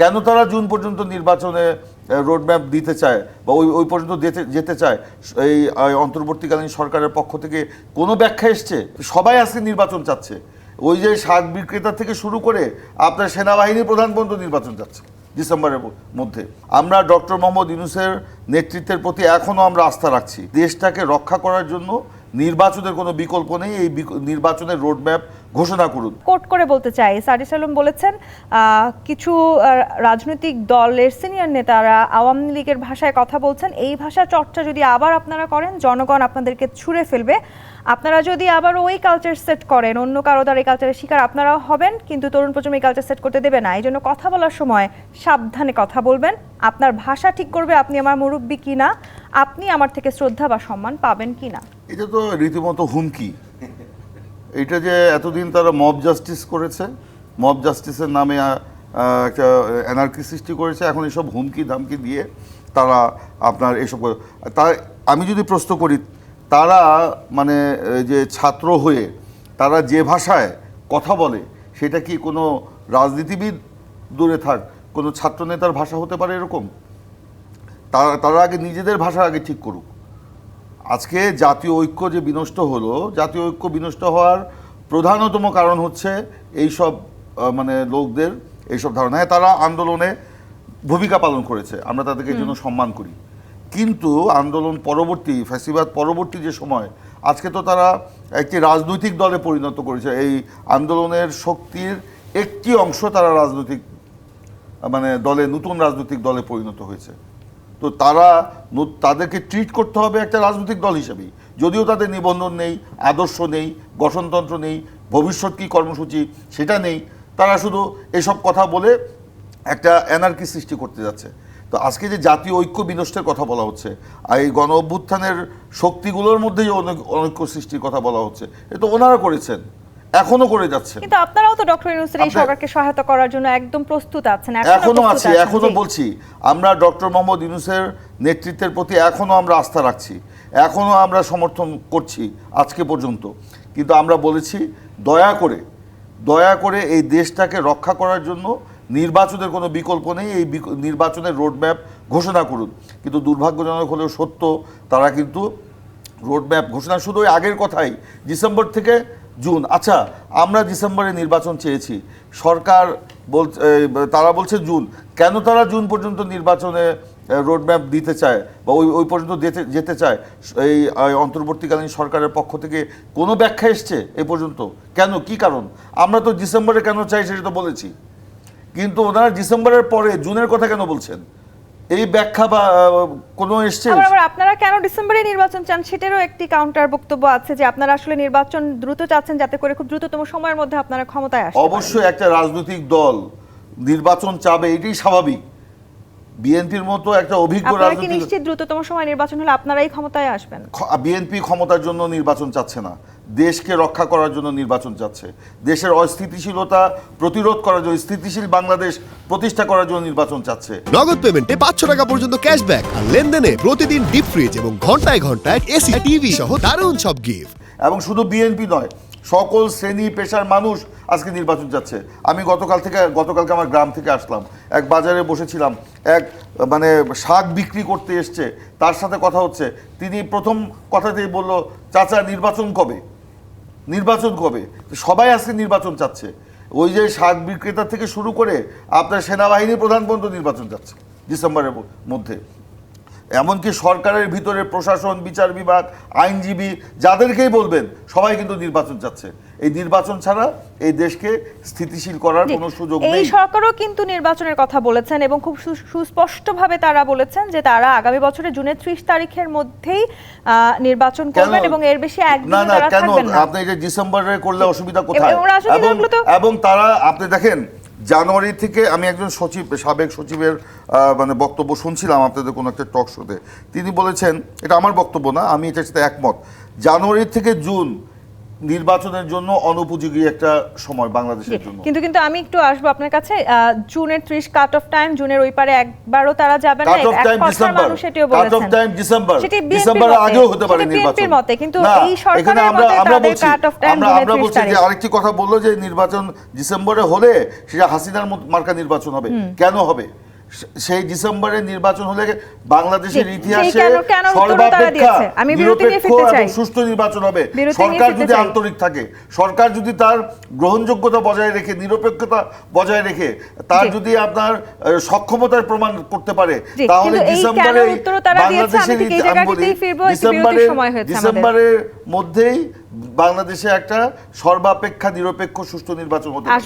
কেন তারা জুন পর্যন্ত নির্বাচনে রোডম্যাপ দিতে চায় বা ওই পর্যন্ত যেতে চায় এই অন্তর্বর্তীকালীন সরকারের পক্ষ থেকে কোনো ব্যাখ্যা এসছে? সবাই আজকে নির্বাচন চাচ্ছে। ওই যে শাক বিক্রেতা থেকে শুরু করে আপনার সেনাবাহিনীর প্রধান পর্যন্ত নির্বাচন চাচ্ছে ডিসেম্বরের মধ্যে। আমরা ডক্টর মোহাম্মদ ইউনূসের নেতৃত্বের প্রতি এখনও আমরা আস্থা রাখছি। দেশটাকে রক্ষা করার জন্য নির্বাচনের কোনো বিকল্প নেই। এই নির্বাচনের রোডম্যাপ ঘোষণা করুন। কোট করে বলতে চাই, সাদিস আলম বলেছেন কিছু রাজনৈতিক দলের সিনিয়র নেতারা আওয়ামী লীগের ভাষায় কথা বলছেন। এই ভাষা চর্চা যদি আবার আপনারা করেন, জনগণ আপনাদেরকে ছুঁড়ে ফেলবে। আপনারা যদি আবার ওই কালচার সেট করেন, অন্য কারো দ্বারা এই কালচারের শিকার আপনারাও হবেন, কিন্তু তরুণ প্রজন্ম এই কালচার সেট করতে দেবে না। এই জন্য কথা বলার সময় সাবধানে কথা বলবেন। আপনার ভাষা ঠিক করবে আপনি আমার মুরব্বী কিনা, আপনি আমার থেকে শ্রদ্ধা বা সম্মান পাবেন কিনা। এটা তো রীতিমতো হুমকি। এটা যে এতদিন তারা মব জাস্টিস করেছে, মব জাস্টিসের নামে একটা অ্যানার্কি সৃষ্টি করেছে, এখন এসব হুমকি ধামকি দিয়ে তারা আপনার এসব তাই আমি যদি প্রশ্ন করি, তারা মানে যে ছাত্র হয়ে তারা যে ভাষায় কথা বলে, সেটা কি কোনো রাজনীতিবিদ দূরে থাক, কোনো ছাত্রনেতার ভাষা হতে পারে এরকম? তারা আগে নিজেদের ভাষা আগে ঠিক করুক। আজকে জাতীয় ঐক্য যে বিনষ্ট হলো, জাতীয় ঐক্য বিনষ্ট হওয়ার প্রধানতম কারণ হচ্ছে এইসব মানে লোকদের এইসব ধারণা। হ্যাঁ, তারা আন্দোলনে ভূমিকা পালন করেছে, আমরা তাদেরকে এই জন্য সম্মান করি, কিন্তু আন্দোলন পরবর্তী, ফ্যাসিবাদ পরবর্তী যে সময়, আজকে তো তারা একটি রাজনৈতিক দলে পরিণত করেছে। এই আন্দোলনের শক্তির একটি অংশ তারা রাজনৈতিক মানে দলে, নতুন রাজনৈতিক দলে পরিণত হয়েছে। তো তাদেরকে ট্রিট করতে হবে একটা রাজনৈতিক দল হিসেবেই, যদিও তাদের নিবন্ধন নেই, আদর্শ নেই, গঠনতন্ত্র নেই, ভবিষ্যৎ কী কর্মসূচি সেটা নেই। তারা শুধু এসব কথা বলে একটা অ্যানার্কি সৃষ্টি করতে যাচ্ছে। তো আজকে যে জাতীয় ঐক্য বিনষ্টের কথা বলা হচ্ছে, আর এই গণ অভ্যুত্থানের শক্তিগুলোর মধ্যে যে অনৈক্য সৃষ্টির কথা বলা হচ্ছে, এ তো ওনারা করেছেন, এখনো করে যাচ্ছেন। কিন্তু আপনারাও তো ডক্টর ইউনূসের এই সরকারকে সহায়তা করার জন্য একদম প্রস্তুত আছেন। এখনো আছি, এখনো বলছি, আমরা ডক্টর মোহাম্মদ ইউনূসের নেতৃত্বের প্রতি এখনো আমরা আস্থা রাখছি, এখনো আমরা সমর্থন করছি আজকে পর্যন্ত। কিন্তু আমরা বলেছি, দয়া করে এই দেশটাকে রক্ষা করার জন্য নির্বাচনের কোনো বিকল্প নেই, এই নির্বাচনের রোডম্যাপ ঘোষণা করুন। কিন্তু দুর্ভাগ্যজনক হলেও সত্য, তারা কিন্তু রোডম্যাপ ঘোষণা শুধু ওই আগের কথাই, ডিসেম্বর থেকে জুন। আচ্ছা, আমরা ডিসেম্বরে নির্বাচন চেয়েছি, সরকার তারা বলছে জুন। কেন তারা জুন পর্যন্ত নির্বাচনে রোডম্যাপ দিতে চায় বা ওই পর্যন্ত যেতে চায় এই অন্তর্বর্তীকালীন সরকারের পক্ষ থেকে কোনো ব্যাখ্যা এসছে এ পর্যন্ত? কেন, কি কারণ? আমরা তো ডিসেম্বরে কেন চাই সেটা তো বলেছি, কিন্তু ওনারা ডিসেম্বরের পরে জুনের কথা কেন বলছেন? এই ব্যাখ্যা বা কোনো এসছে? আপনারা কেন ডিসেম্বরে নির্বাচন চান সেটারও একটি কাউন্টার বক্তব্য আছে, যে আপনারা আসলে নির্বাচন দ্রুত চাচ্ছেন যাতে করে খুব দ্রুততম সময়ের মধ্যে আপনারা ক্ষমতায় আসেন। অবশ্যই একটা রাজনৈতিক দল নির্বাচন চাবে, এটাই স্বাভাবিক। বিএনপির মতো একটা অভিজ্ঞ রাজনীতি, নিশ্চিত দ্রুততম সময় নির্বাচন হলে আপনারাই ক্ষমতায় আসবেন? বিএনপি ক্ষমতার জন্য নির্বাচন চাচ্ছে না, দেশকে রক্ষা করার জন্য নির্বাচন চাচ্ছে। দেশের অস্থিতিশীলতা প্রতিরোধ করার জন্য, স্থিতিশীল বাংলাদেশ প্রতিষ্ঠা করার জন্য নির্বাচন চাচ্ছে। নগদ পেমেন্টে 500 টাকা পর্যন্ত ক্যাশব্যাক, আর লেনদেনে প্রতিদিন ডিপ ফ্রিজ এবং ঘন্টায় ঘন্টায় এসি টিভি সহ দারুণ সব গিফট। এবং শুধু বিএনপি নয়, সকল শ্রেণী পেশার মানুষ আজকে নির্বাচন চাচ্ছে। আমি গতকালকে আমার গ্রাম থেকে আসলাম, এক বাজারে বসেছিলাম, এক মানে শাক বিক্রি করতে এসছে, তার সাথে কথা হচ্ছে। তিনি প্রথম কথাতেই বলল, চাচা নির্বাচন কবে? সবাই আজকে নির্বাচন চাচ্ছে। ওই যে শাক বিক্রেতা থেকে শুরু করে আপনার সেনাবাহিনীর প্রধান পর্যন্ত নির্বাচন চাচ্ছে ডিসেম্বরের মধ্যে। এমনকি সরকারের ভিতরে প্রশাসন, বিচার বিভাগ, আইনজীবী, যাদেরকেই বলবেন, সবাই কিন্তু নির্বাচন চাচ্ছে। এই নির্বাচন ছাড়া এই দেশকে স্থিতিশীল করার কোনো সুযোগ নেই। এই সরকারও কিন্তু নির্বাচনের কথা বলেছেন এবং খুব সুস্পষ্টভাবে তারা বলেছেন যে তারা আগামী বছরের জুনের 30 তারিখের মধ্যেই নির্বাচন করবেন এবং এর বেশি একদিন তারা থাকবেন না। আপনি এটা ডিসেম্বরে করলে অসুবিধা কোথায়? এবং তারা, আপনি দেখেন, জানুয়ারি থেকে, আমি একজন সাবেক সচিবের মানে বক্তব্য শুনছিলাম আপনাদের কোনো একটা টক শোতে, তিনি বলেছেন, এটা আমার বক্তব্য না, আমি এটার সাথে একমত, জানুয়ারি থেকে জুন নির্বাচনের জন্য অনুপযোগী একটা সময় বাংলাদেশের জন্য। কিন্তু আমি একটু আসবো আপনার কাছে, জুনের 30 কাট অফ টাইম, জুনের ওই পারে একবারও তারা যাবে না, cut off time December, cut off time December, ডিসেম্বরের আগেও হতে পারে নির্বাচন মতে, কিন্তু না, এই এখানে সরকারের আমরা মতে আমরা তাদের বলছি কাট অফ টাইম আমরা বলছি যে আরেকটি কথা বললো যে নির্বাচন ডিসেম্বরে হলে সেটা হাসিনার মার্কা নির্বাচন হবে। কেন হবে? সেই ডিসেম্বরে নির্বাচন হলে বাংলাদেশের ইতিহাসে সর্বাপেক্ষা নিরপেক্ষ এবং সুষ্ঠু নির্বাচন হবে। সরকার যদি আন্তরিক থাকে, সরকার যদি তার গ্রহণযোগ্যতা বজায় রেখে, নিরপেক্ষতা বজায় রেখে, তার যদি আপনার সক্ষমতার প্রমাণ করতে পারে, তাহলে ডিসেম্বরে বাংলাদেশের ডিসেম্বরের মধ্যেই বাংলাদেশে একটা সর্বাপেক্ষা নিরপেক্ষ সুষ্ঠু নির্বাচন হতে পারে।